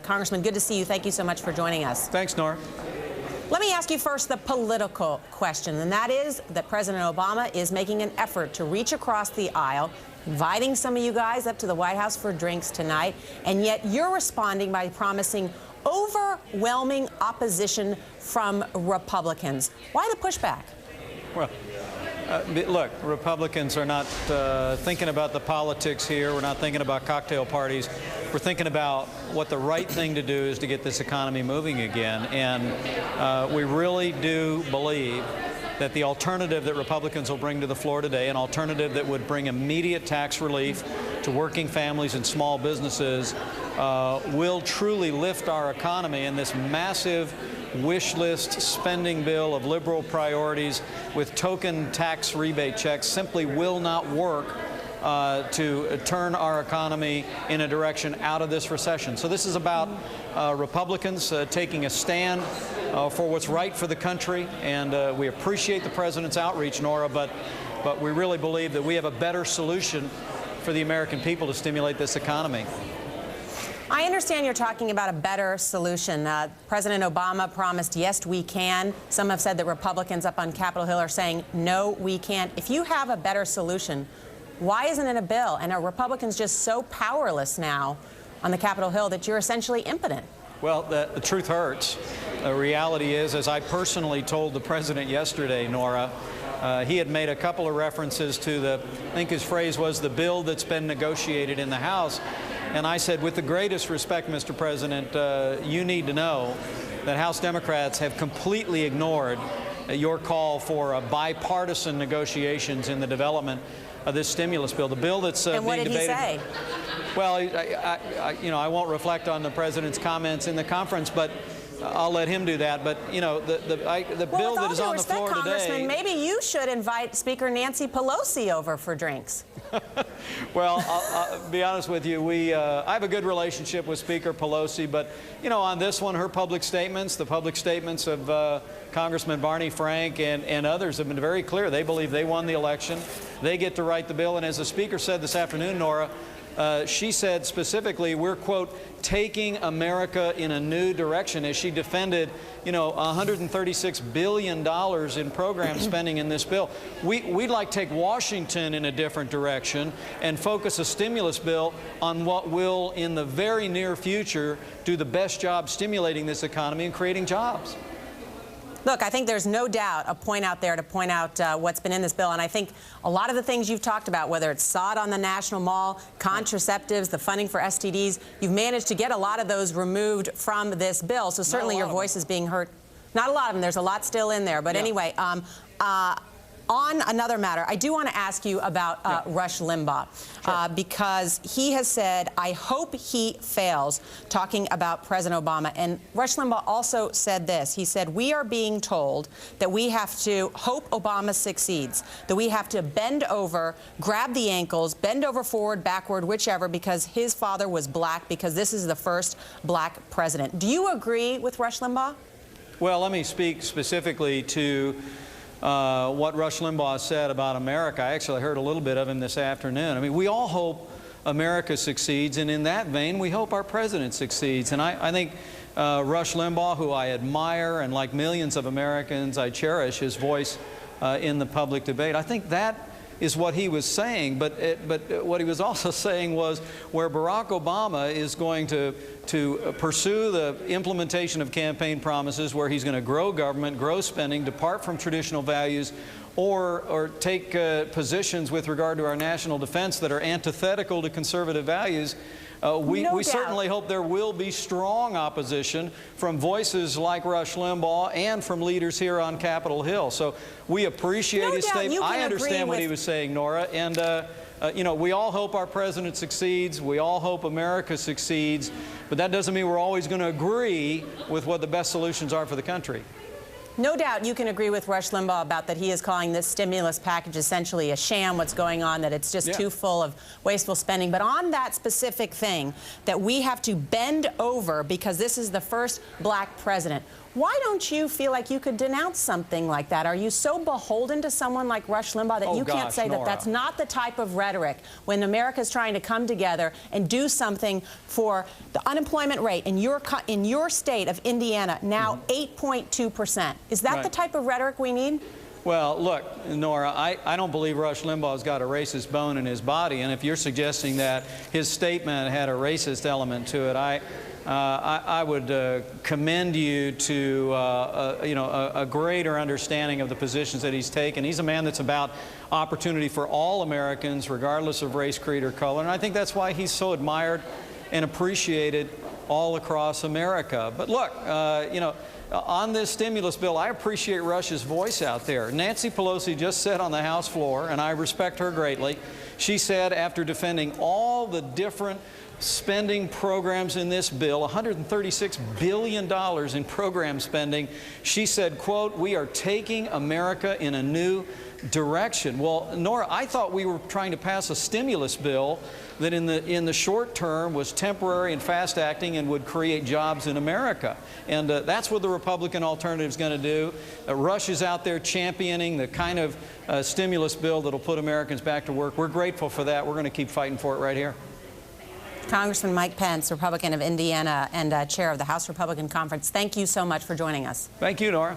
Congressman, good to see you. Thank you so much for joining us. Thanks, Norah. Let me ask you first the political question, and that is that President Obama is making an effort to reach across the aisle, inviting some of you guys up to the White House for drinks tonight, and yet you're responding by promising overwhelming opposition from Republicans. Why the pushback? Well, look, Republicans are not thinking about the politics here. We're not thinking about cocktail parties. We're thinking about what the right thing to do is to get this economy moving again. And we really do believe that the alternative that Republicans will bring to the floor today, an alternative that would bring immediate tax relief to working families and small businesses, will truly lift our economy. And this massive wish list spending bill of liberal priorities with token tax rebate checks simply will not work to turn our economy in a direction out of this recession. So this is about Republicans taking a stand for what's right for the country, and we appreciate the President's outreach, Norah, but we really believe that we have a better solution for the American people to stimulate this economy. I understand you're talking about a better solution. President Obama promised, yes, we can. Some have said that Republicans up on Capitol Hill are saying, no, we can't. If you have a better solution, why isn't it a bill? And are Republicans just so powerless now on the Capitol Hill that you're essentially impotent? Well, the truth hurts. The reality is, as I personally told the President yesterday, Norah, he had made a couple of references to I think his phrase was, the bill that's been negotiated in the House. And I said, with the greatest respect, Mr. President, you need to know that House Democrats have completely ignored your call for bipartisan negotiations in the development of this stimulus bill. The bill that's being debated. And what did he say? Well, I won't reflect on the President's comments in the conference, but I'll let him do that. But, you know, the bill that is on the floor today. Congressman, maybe you should invite Speaker Nancy Pelosi over for drinks. Well, I'll be honest with you. I have a good relationship with Speaker Pelosi, but, you know, on this one, her public statements, the public statements of Congressman Barney Frank and others have been very clear. They believe they won the election. They get to write the bill. And as the Speaker said this afternoon, Norah, she said specifically, we're, quote, taking America in a new direction, as she defended, you know, $136 billion in program spending in this bill. We'd like to take Washington in a different direction and focus a stimulus bill on what will, in the very near future, do the best job stimulating this economy and creating jobs. Look, I think there's no doubt a point out there to point out what's been in this bill. And I think a lot of the things you've talked about, whether it's sod on the National Mall, contraceptives, the funding for STDs, you've managed to get a lot of those removed from this bill. So certainly your voice is being heard. Not a lot of them. There's a lot still in there. But anyway, on another matter, I do want to ask you about Rush Limbaugh, because he has said, I hope he fails, talking about President Obama. And Rush Limbaugh also said this. He said, we are being told that we have to hope Obama succeeds, that we have to bend over, grab the ankles, bend over forward, backward, whichever, because his father was black, because this is the first black president. Do you agree with Rush Limbaugh? Well, let me speak specifically to what Rush Limbaugh said about America. I actually heard a little bit of him this afternoon. I mean, we all hope America succeeds, and in that vein, we hope our president succeeds. And I think Rush Limbaugh, who I admire, and like millions of Americans, I cherish his voice in the public debate. I think that is what he was saying, but what he was also saying was where Barack Obama is going to pursue the implementation of campaign promises, where he's going to grow government, grow spending, depart from traditional values, or take positions with regard to our national defense that are antithetical to conservative values. We certainly hope there will be strong opposition from voices like Rush Limbaugh and from leaders here on Capitol Hill. So we appreciate his statement. I understand what he was saying, Norah, and you know, we all hope our president succeeds. We all hope America succeeds, but that doesn't mean we're always going to agree with what the best solutions are for the country. No doubt you can agree with Rush Limbaugh about that he is calling this stimulus package essentially a sham, what's going on, that it's just too full of wasteful spending. But on that specific thing, that we have to bend over because this is the first black president, why don't you feel like you could denounce something like that? Are you so beholden to someone like Rush Limbaugh that you can't say that that's not the type of rhetoric when America's trying to come together and do something for the unemployment rate in your state of Indiana, now 8.2%? Is that the type of rhetoric we need? Well, look, Norah, I don't believe Rush Limbaugh's got a racist bone in his body, and if you're suggesting that his statement had a racist element to it, I would commend you to a greater understanding of the positions that he's taken. He's a man that's about opportunity for all Americans, regardless of race, creed, or color, and I think that's why he's so admired and appreciated all across America. But look, on this stimulus bill, I appreciate Rush's voice out there. Nancy Pelosi just said on the House floor, and I respect her greatly, she said after defending all the different spending programs in this bill, $136 billion in program spending, she said, quote, "We are taking America in a new direction." Well, Norah, I thought we were trying to pass a stimulus bill that in the short term was temporary and fast acting and would create jobs in America. And that's what the Republican alternative is going to do. Rush is out there championing the kind of stimulus bill that will put Americans back to work. We're grateful for that. We're going to keep fighting for it right here. Congressman Mike Pence, Republican of Indiana and chair of the House Republican Conference, thank you so much for joining us. Thank you, Norah.